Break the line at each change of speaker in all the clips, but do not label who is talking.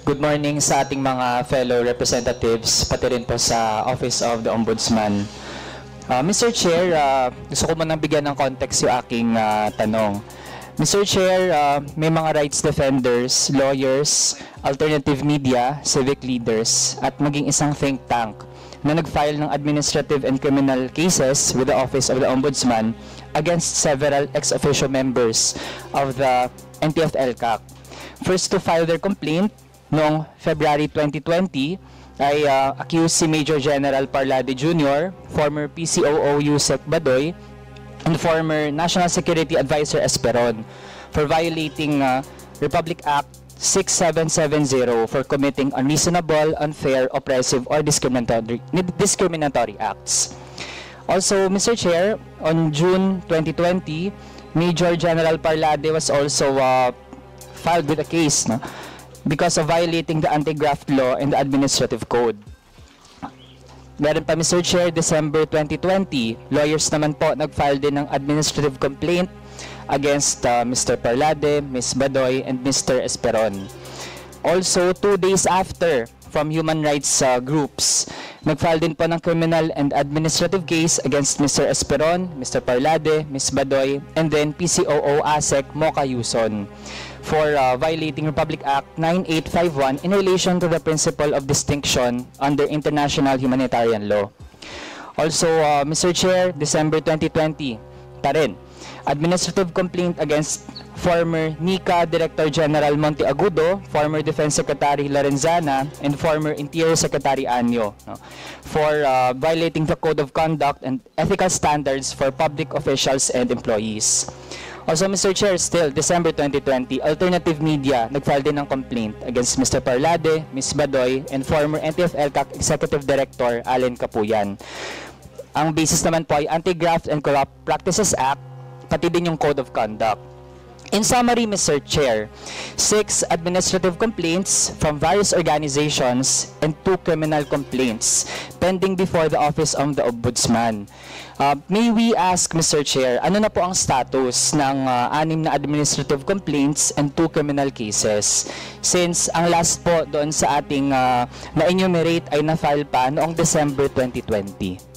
Good morning sa ating mga fellow representatives, pati rin po sa Office of the Ombudsman. Mr. Chair, gusto ko munang bigyan ng context yung aking tanong. Mr. Chair, may mga rights defenders, lawyers, alternative media, civic leaders, at maging isang think tank na nag-file ng administrative and criminal cases with the Office of the Ombudsman against several ex-officio members of the NTF-ELCAC. First to file their complaint noong February 2020 ay accused si Major General Parlade Jr., former PCOO Yusek Badoy, and former National Security Advisor Esperon for violating Republic Act 6770 for committing unreasonable, unfair, oppressive, or discriminatory acts. Also, Mr. Chair, on June 2020, Major General Parlade was also filed with a case because of violating the anti-graft law and the administrative code. Meron pa, Mr. Chair, December 2020, lawyers naman po nag-file din ng administrative complaint against Mr. Parlade, Ms. Badoy, and Mr. Esperon. Also, 2 days after, from human rights groups, nag-file din po ng criminal and administrative case against Mr. Esperon, Mr. Parlade, Ms. Badoy, and then PCOO ASEC Mocha Yuson for violating Republic Act 9851 in relation to the principle of distinction under international humanitarian law. Also, Mr. Chair, December 2020, pa rin, administrative complaint against former NICA Director General Monteagudo, former Defense Secretary Lorenzana, and former Interior Secretary Anyo for violating the Code of Conduct and ethical standards for public officials and employees. Also, Mr. Chair, still, December 2020, alternative media nag-file din ng complaint against Mr. Parlade, Ms. Badoy, and former NTF-ELCAC Executive Director Allen Capuyan. Ang basis naman po ay Anti-Graft and Corrupt Practices Act, pati din yung Code of Conduct. In summary, Mr. Chair, 6 administrative complaints from various organizations and 2 criminal complaints pending before the Office of the Ombudsman. May we ask, Mr. Chair, ano na po ang status ng 6 na administrative complaints and 2 criminal cases? Since ang last po doon sa ating na-enumerate ay na-file pa noong December 2020.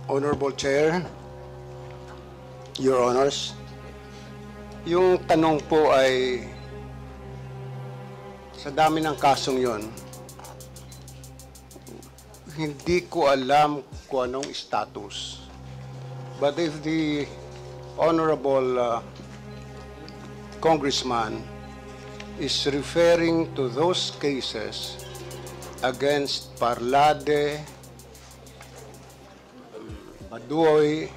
Honorable Chair, Your Honors, yung tanong po ay sa dami ng kasong yon, hindi ko alam kung anong status. But if the Honorable Congressman is referring to those cases against Parlade, Badoy,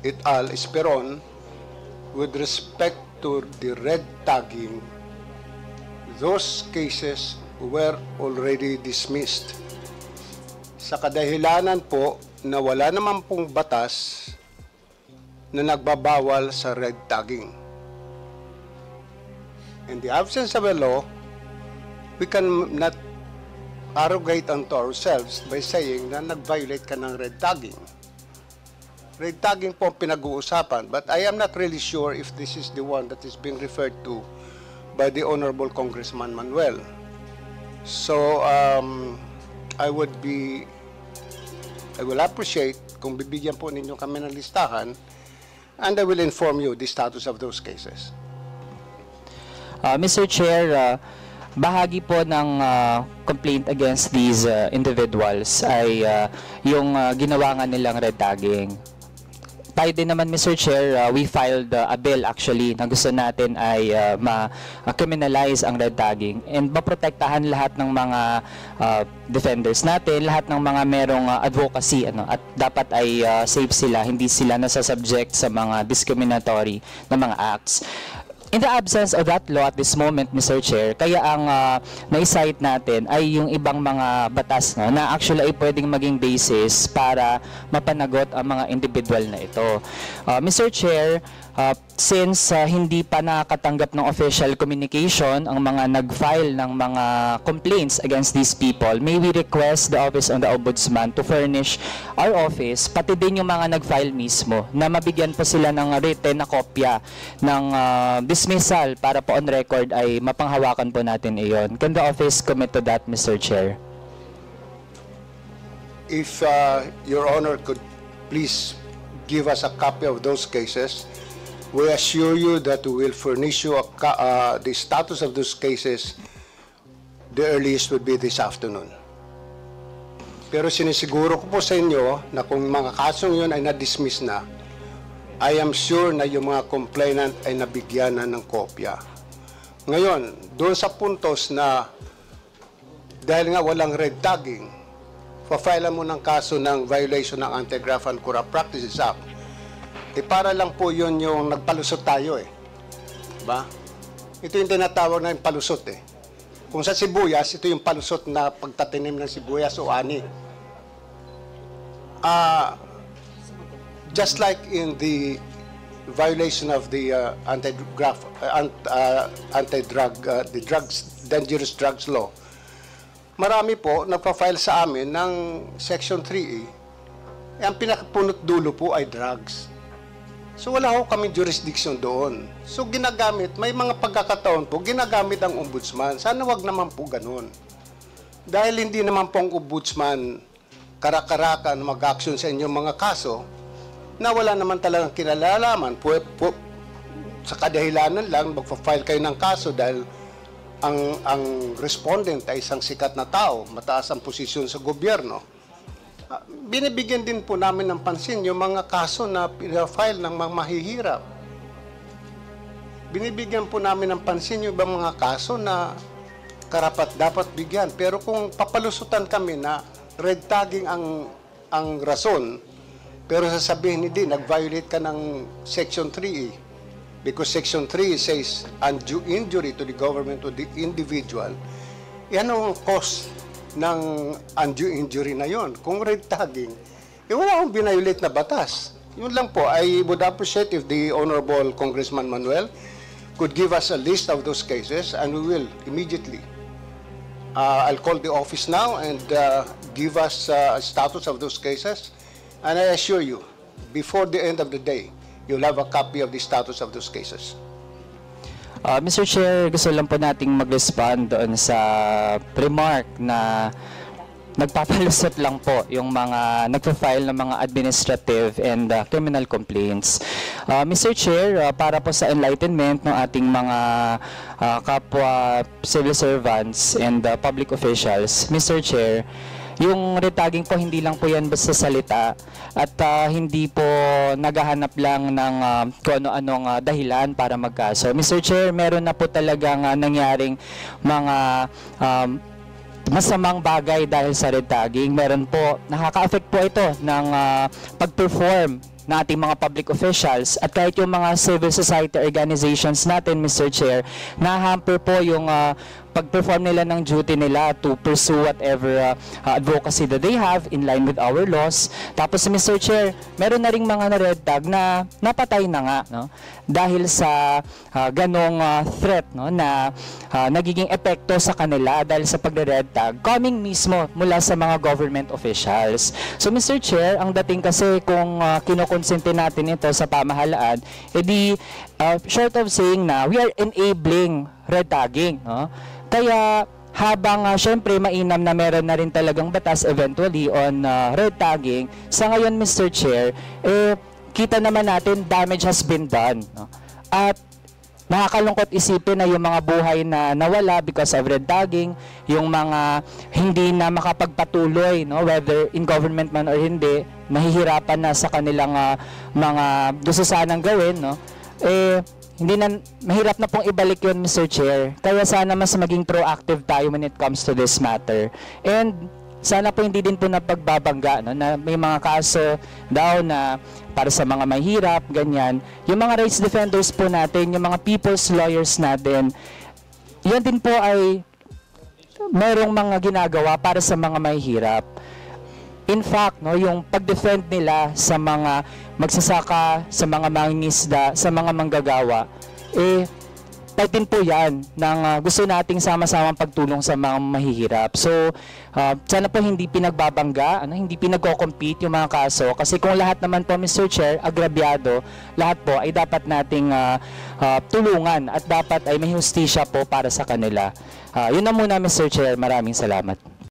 et al. Esperon, with respect to the red tagging, those cases were already dismissed. Sa kadahilanan po na wala naman pong batas na nagbabawal sa red tagging. In the absence of a law, we cannot arrogate unto ourselves by saying na nag-violate ka ng red tagging. Red tagging po ang pinag-uusapan, but I am not really sure if this is the one that is being referred to by the Honorable Congressman Manuel. So, I will appreciate kung bibigyan po ninyo kami ng listahan, and I will inform you the status of those cases.
Mr. Chair, bahagi po ng complaint against these individuals ay yung ginawa nga nilang red tagging. Tayo din naman, Mr. Chair, we filed a bill actually na gusto natin ay ma-criminalize ang red tagging and maprotektahan lahat ng mga defenders natin, lahat ng mga merong advocacy at dapat ay safe sila, hindi sila nasasubject sa mga discriminatory na mga acts. In the absence of that law at this moment, Mr. Chair, kaya ang na-cite natin ay yung ibang mga batas na actually ay pwedeng maging basis para mapanagot ang mga individual na ito. Mr. Chair, Since hindi pa nakakatanggap ng official communication ang mga nag-file ng mga complaints against these people, may we request the Office of the Ombudsman to furnish our office, pati din yung mga nag-file mismo, na mabigyan po sila ng written na kopya ng dismissal para po on record ay mapanghawakan po natin iyon. Can the office commit to that, Mr. Chair?
If Your Honor could please give us a copy of those cases, we assure you that we will furnish you the status of those cases. The earliest would be this afternoon. Pero sinisiguro ko po sa inyo na kung mga kasong yun ay na-dismiss na, I am sure na yung mga complainant ay nabigyan na ng kopya. Ngayon, doon sa puntos na dahil nga walang red tagging, pa-file mo ng kaso ng violation ng Anti-Graft and Corrupt Practices Act, para lang po yun yung nagpalusot tayo Diba? Ito yung tinatawag na yung palusot Kung sa sibuyas, ito yung palusot na pagtatanim ng sibuyas o ani. Just like in the violation of the dangerous drugs law, marami po nagpa-file sa amin ng Section 3E. Ang pinakapunot dulo po ay drugs. So wala ho kami jurisdiction doon. So ginagamit, may mga pagkakataon po, ginagamit ang ombudsman. Sana wag naman po ganun. Dahil hindi naman po ang ombudsman karakarakan mag-action sa inyong mga kaso na wala naman talagang kinalalaman. Sa kadahilanan lang, magpa-file kayo ng kaso dahil ang respondent ay isang sikat na tao, mataas ang posisyon sa gobyerno. Binibigyan din po namin ng pansin yung mga kaso na file ng mga mahihirap. Binibigyan po namin ng pansin yung ibang mga kaso na karapat dapat bigyan. Pero kung papalusutan kami na red tagging ang rason, pero sasabihin hindi, nag-violate ka ng Section 3E. Because Section 3 says undue injury to the government or the individual. Yan ang cause ng undue injury na yon. Kung red tagging, wala akong binayolate na batas. Yun lang po, I would appreciate if the Honorable Congressman Manuel could give us a list of those cases and we will immediately. I'll call the office now and give us a status of those cases. And I assure you, before the end of the day, you'll have a copy of the status of those cases.
Mr. Chair, gusto lang po nating mag-respond doon sa remark na nagpapalusot lang po yung mga nagpa-file ng mga administrative and criminal complaints. Mr. Chair, para po sa enlightenment ng ating mga kapwa civil servants and public officials, Mr. Chair, yung retagging po, hindi lang po yan basta salita at hindi po naghahanap lang ng kung ano-anong dahilan para magkaso. Mr. Chair, meron na po talagang nangyaring mga masamang bagay dahil sa retagging. Meron po, nakaka-affect po ito ng pag-perform ng ating mga public officials at kahit yung mga civil society organizations natin, Mr. Chair, na-hamper po yung pag-perform nila ng duty nila to pursue whatever advocacy that they have in line with our laws. Tapos, Mr. Chair, meron na ring mga na-red tag na napatay na nga, no? Dahil sa ganong threat, no, na nagiging epekto sa kanila dahil sa pagre-red tag coming mismo mula sa mga government officials. So, Mr. Chair, ang dating kasi kung kinukonsente natin ito sa pamahalaan, edi short of saying na we are enabling red tagging, no? Kaya habang syempre mainam na meron na rin talagang batas eventually on red tagging, sa ngayon, Mr. Chair, kita naman natin damage has been done, no? At nakakalungkot isipin na yung mga buhay na nawala because of red tagging, yung mga hindi na makapagpatuloy, no, whether in government man or hindi, nahihirapan na sa kanilang mga gusto sanang gawin, no, hindi na, mahirap na pong ibalik yun, Mr. Chair. Kaya sana mas maging proactive tayo when it comes to this matter. And sana po hindi din po napagbabangga, no, na may mga kaso daw na para sa mga mahirap, ganyan. Yung mga rights defenders po natin, yung mga people's lawyers natin, yan din po ay merong mga ginagawa para sa mga mahirap. In fact, no, yung pag-defend nila sa mga magsasaka, sa mga mangingisda, sa mga manggagawa, part din po yan ng gusto nating sama-samang pagtulong sa mga mahihirap. So, sana po hindi pinagbabangga, hindi pinagko-compete yung mga kaso. Kasi kung lahat naman po, Mr. Chair, agrabyado, lahat po ay dapat nating tulungan at dapat ay may hustisya po para sa kanila. Yun na muna, Mr. Chair. Maraming salamat.